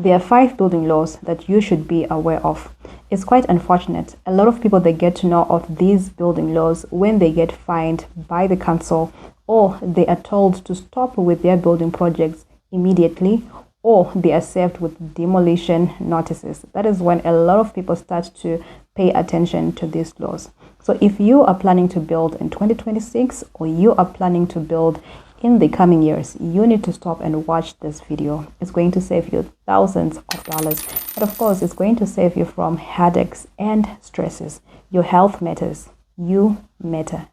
There are 5 building laws that you should be aware of. It's quite unfortunate. A lot of people, they get to know of these building laws when they get fined by the council, or they are told to stop with their building projects immediately, or they are served with demolition notices. That is when a lot of people start to pay attention to these laws. So if you are planning to build in 2026, or you are planning to build in the coming years, you need to stop and watch this video. It's going to save you thousands of dollars, and of course it's going to save you from headaches and stresses. Your health matters. You matter.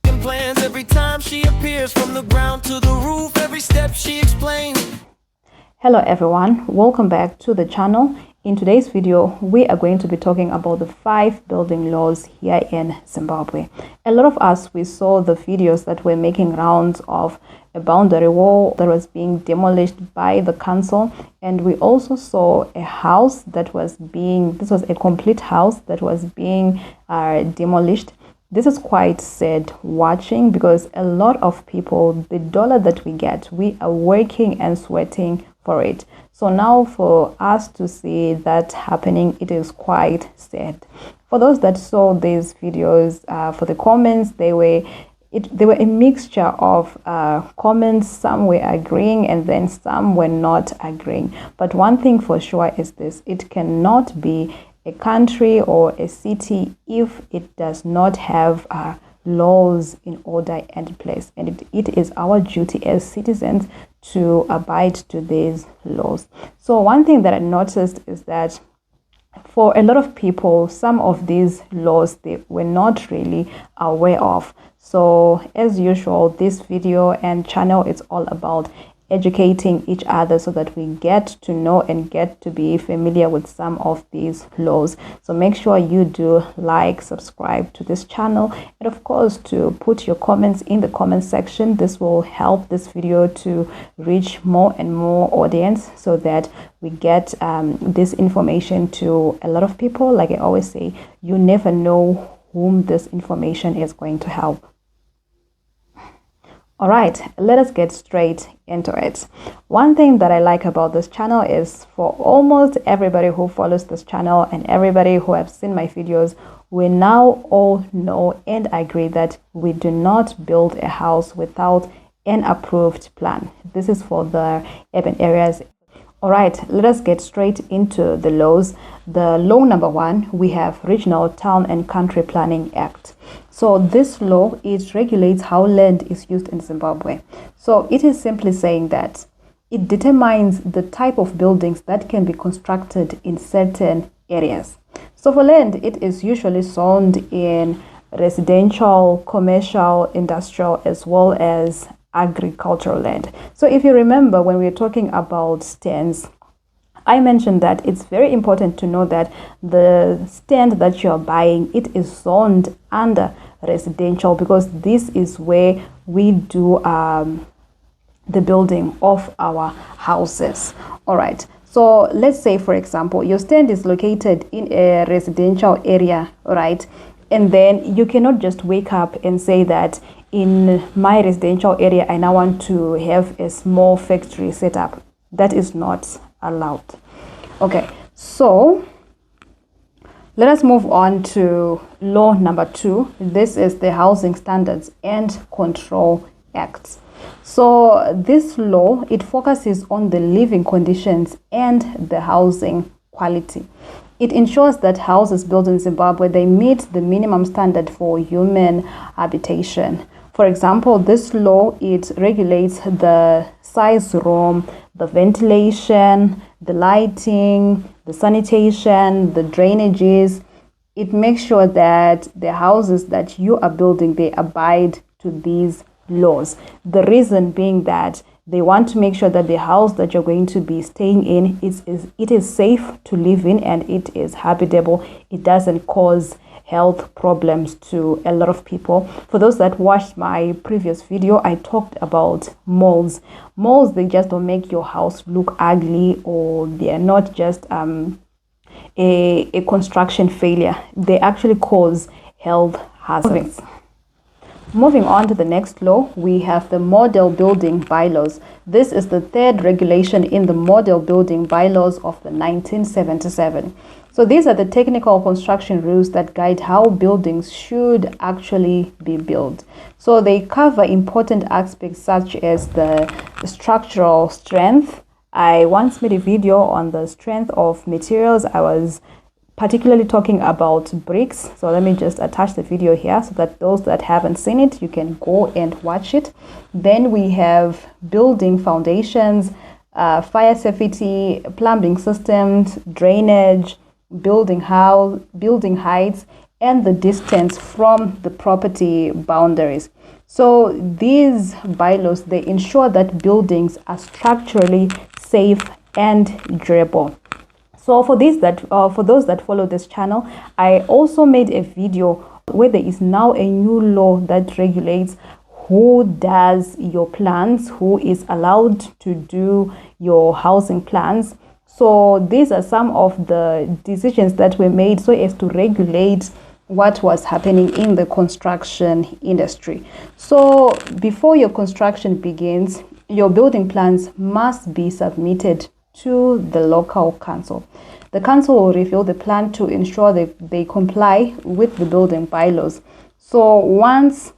Plans every time she appears, from the ground to the roof, every step she explains. Hello everyone, welcome back to the channel. In today's video, we are going to be talking about the 5 building laws here in Zimbabwe. A lot of us, we saw the videos that were making rounds of a boundary wall that was being demolished by the council, and we also saw a house that was being, this was a complete house that was being demolished. This is quite sad watching, because a lot of people, the dollar that we get, we are working and sweating for it. So now for us to see that happening, it is quite sad. For those that saw these videos, for the comments, they were a mixture of comments. Some were agreeing and then some were not agreeing. But one thing for sure is this: it cannot be a country or a city if it does not have laws in order and place, and it is our duty as citizens to abide to these laws. So one thing that I noticed is that for a lot of people, some of these laws they were not really aware of. So as usual, this video and channel is all about educating each other so that we get to know and get to be familiar with some of these laws. So make sure you do like, subscribe to this channel, and of course to put your comments in the comment section. This will help this video to reach more and more audience so that we get this information to a lot of people. Like I always say, you never know whom this information is going to help. All right, let us get straight into it. One thing that I like about this channel is, for almost everybody who follows this channel and everybody who have seen my videos, we now all know and agree that we do not build a house without an approved plan. This is for the urban areas. All right, let us get straight into the laws. The law number 1, we have Regional Town and Country Planning Act. So this law, it regulates how land is used in Zimbabwe. So it is simply saying that it determines the type of buildings that can be constructed in certain areas. So for land, it is usually zoned in residential, commercial, industrial, as well as agricultural land. So if you remember, when we were talking about stands, I mentioned that it's very important to know that the stand that you're buying, it is zoned under residential, because this is where we do the building of our houses. All right, so let's say, for example, your stand is located in a residential area, right? And then you cannot just wake up and say that in my residential area I now want to have a small factory set up. That is not allowed. Okay, so let us move on to law number 2. This is the Housing Standards and Control Act. So this law, it focuses on the living conditions and the housing quality. It ensures that houses built in Zimbabwe, they meet the minimum standard for human habitation. For example, this law, it regulates the size room, the ventilation, the lighting, the sanitation, the drainages. It makes sure that the houses that you are building, they abide to these laws. The reason being that they want to make sure that the house that you're going to be staying in it is safe to live in, and it is habitable. It doesn't cause health problems to a lot of people. For those that watched my previous video, I talked about malls. Malls, they just don't make your house look ugly, or they are not just a construction failure. They actually cause health hazards. Moving on to the next law, we have the Model Building Bylaws. This is the third regulation in the Model Building Bylaws of the 1977. So these are the technical construction rules that guide how buildings should actually be built. So they cover important aspects such as the structural strength. I once made a video on the strength of materials. I was particularly talking about bricks. So let me just attach the video here so that those that haven't seen it, you can go and watch it. Then we have building foundations, fire safety, plumbing systems, drainage, building heights, and the distance from the property boundaries. So these bylaws, they ensure that buildings are structurally safe and durable. So for those that follow this channel, I also made a video where there is now a new law that regulates who does your plans, who is allowed to do your housing plans. So these are some of the decisions that were made so as to regulate what was happening in the construction industry. So before your construction begins, your building plans must be submitted to the local council. The council will review the plan to ensure that they comply with the building bylaws. So once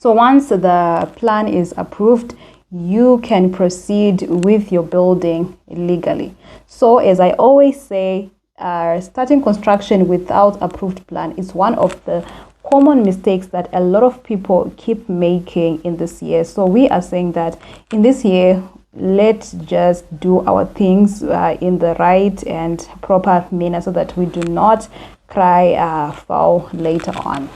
the plan is approved, you can proceed with your building legally. So as I always say, starting construction without approved plan is one of the common mistakes that a lot of people keep making in this year. So we are saying that in this year, let's just do our things in the right and proper manner so that we do not cry foul later on.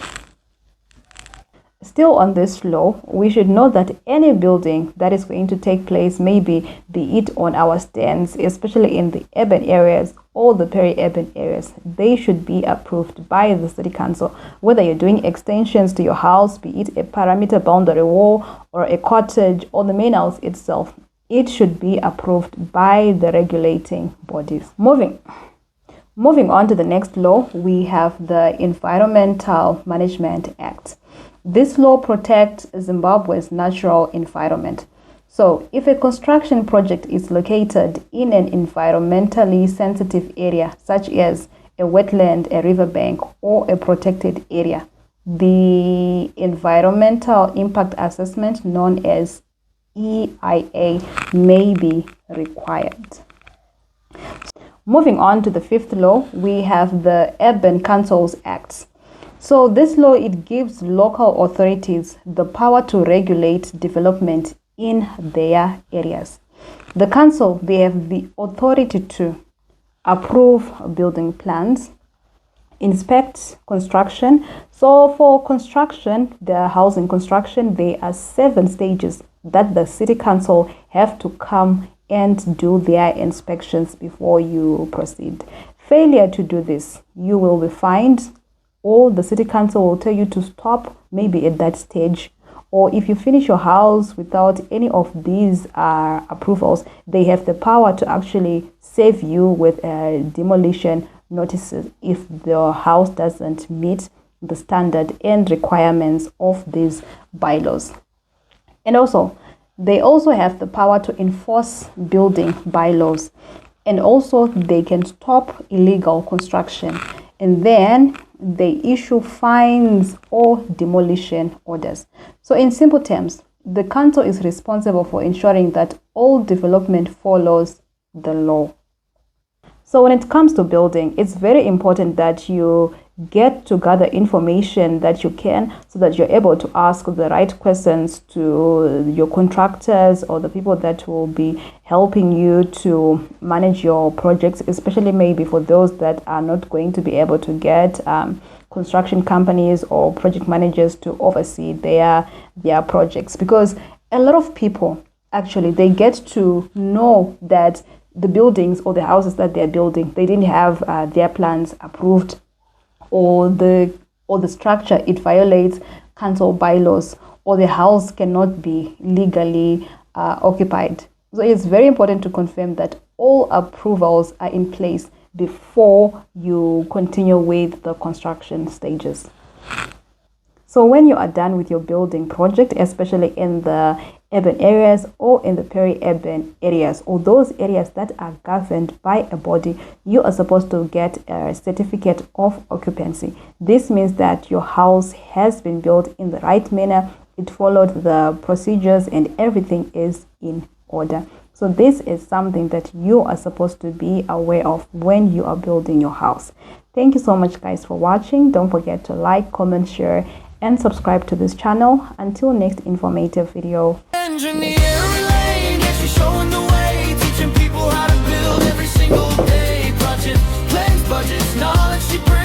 Still on this law, we should know that any building that is going to take place, maybe be it on our stands, especially in the urban areas or the peri-urban areas, they should be approved by the city council. Whether you're doing extensions to your house, be it a perimeter boundary wall or a cottage or the main house itself, it should be approved by the regulating bodies. Moving on to the next law, we have the Environmental Management Act. This law protects Zimbabwe's natural environment. So if a construction project is located in an environmentally sensitive area, such as a wetland, a riverbank, or a protected area, the environmental impact assessment, known as EIA, may be required. Moving on to the fifth law, we have the Urban Councils Act. So this law, it gives local authorities the power to regulate development in their areas. The council, they have the authority to approve building plans, inspect construction. So for construction, the housing construction, there are 7 stages that the city council have to come and do their inspections before you proceed. Failure to do this, you will be fined, or the city council will tell you to stop maybe at that stage. Or if you finish your house without any of these approvals, they have the power to actually save you with demolition notices if the house doesn't meet the standard and requirements of these bylaws. And also, they also have the power to enforce building bylaws, and also they can stop illegal construction, and then they issue fines or demolition orders. So in simple terms, the council is responsible for ensuring that all development follows the law. So when it comes to building, it's very important that you get to gather information that you can, so that you're able to ask the right questions to your contractors or the people that will be helping you to manage your projects, especially maybe for those that are not going to be able to get construction companies or project managers to oversee their projects. Because a lot of people, actually, they get to know that the buildings or the houses that they're building, they didn't have their plans approved, or the structure, it violates council bylaws, or the house cannot be legally occupied. So it's very important to confirm that all approvals are in place before you continue with the construction stages. So So when you are done with your building project, especially in the urban areas or in the peri-urban areas, or those areas that are governed by a body, you are supposed to get a certificate of occupancy. This means that your house has been built in the right manner, it followed the procedures, and everything is in order. So this is something that you are supposed to be aware of when you are building your house. Thank you so much, guys, for watching. Don't forget to like, comment, share, and subscribe to this channel. Until next informative video. Engineer Elaine, yeah, she's showing the way, teaching people how to build every single day. Project plans, budgets, knowledge she brings.